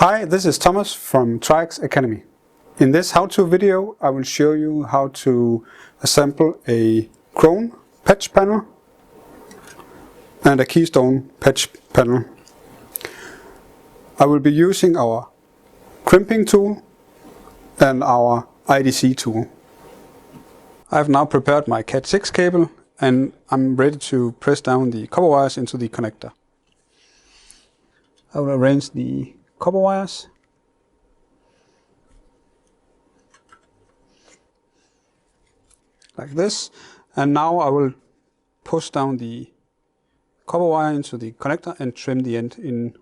Hi, this is Thomas from Triax Academy. In this how-to video I will show you how to assemble a chrome patch panel and a keystone patch panel. I will be using our crimping tool and our IDC tool. I have now prepared my Cat6 cable and I'm ready to press down the copper wires into the connector. I will arrange the copper wires like this, and now I will push down the copper wire into the connector and trim the end in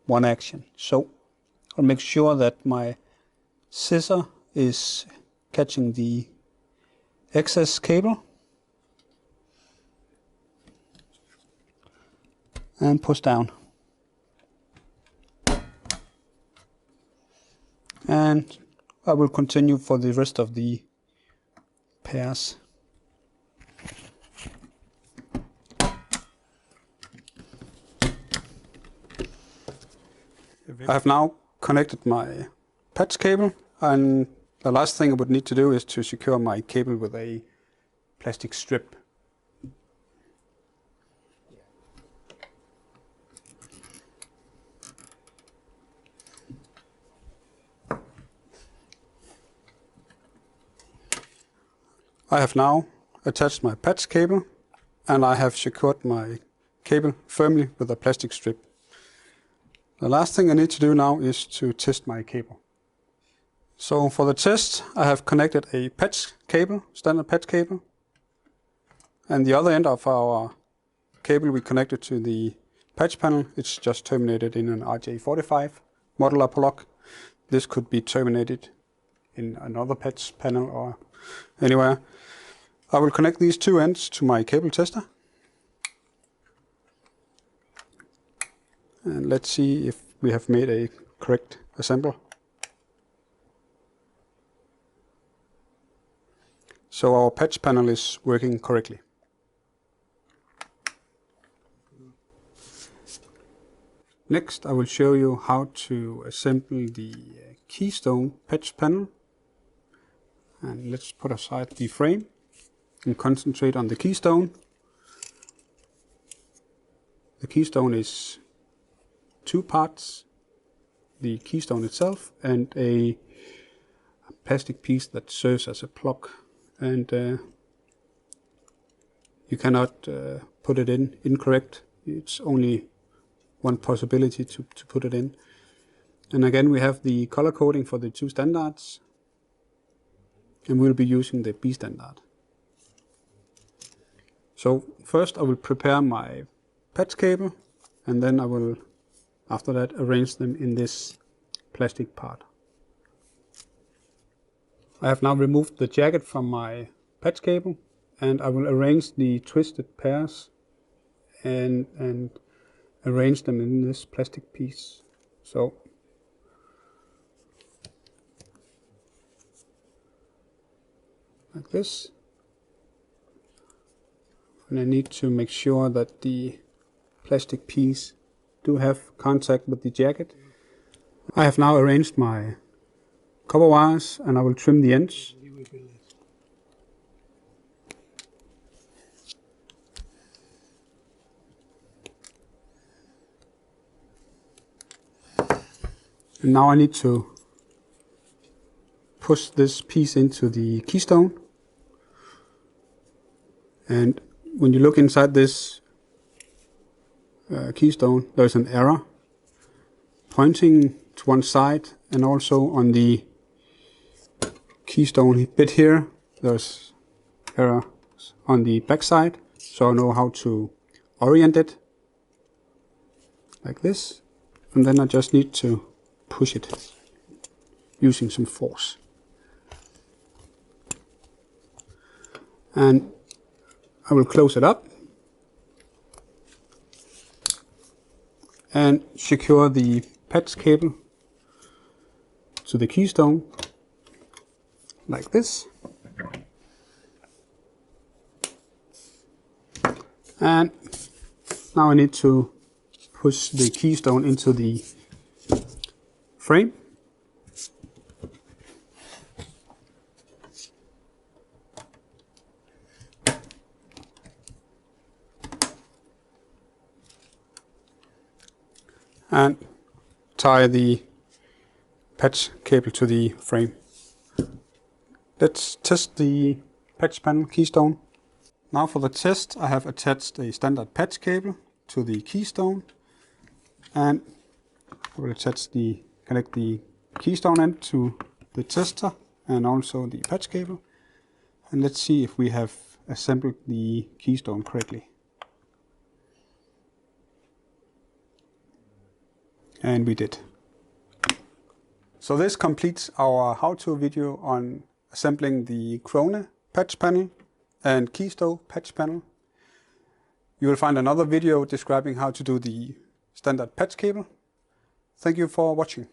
one action. So I'll make sure that my scissor is catching the excess cable and push down. And I will continue for the rest of the pairs. I have now connected my patch cable, and the last thing I would need to do is to secure my cable with a plastic strip. I have now attached my patch cable and I have secured my cable firmly with a plastic strip. The last thing I need to do now is to test my cable. So for the test I have connected a patch cable, standard patch cable, and the other end of our cable we connected to the patch panel. It's just terminated in an RJ45 modular plug. This could be terminated in another patch panel or anywhere. I will connect these two ends to my cable tester. And let's see if we have made a correct assembly. So our patch panel is working correctly. Next I will show you how to assemble the keystone patch panel. And let's put aside the frame and concentrate on the keystone. The keystone is two parts, the keystone itself and a plastic piece that serves as a plug, and you cannot put it in incorrect. It's only one possibility to put it in. And again we have the color coding for the two standards, and we'll be using the B standard. So first I will prepare my patch cable, and then I will after that arrange them in this plastic part. I have now removed the jacket from my patch cable, and I will arrange the twisted pairs and arrange them in this plastic piece. So like this. And I need to make sure that the plastic piece do have contact with the jacket. I have now arranged my copper wires and I will trim the ends. And now I need to push this piece into the keystone. And when you look inside this keystone, there's an error pointing to one side, and also on the keystone bit here there's error on the back side, so I know how to orient it like this, and then I just need to push it using some force. And I will close it up and secure the patch cable to the keystone like this. And now I need to push the keystone into the frame. And tie the patch cable to the frame. Let's test the patch panel keystone. Now for the test, I have attached a standard patch cable to the keystone, and I will connect the keystone end to the tester and also the patch cable. And let's see if we have assembled the keystone correctly. And we did. So this completes our how-to video on assembling the Krone patch panel and Keystone patch panel. You will find another video describing how to do the standard patch cable. Thank you for watching.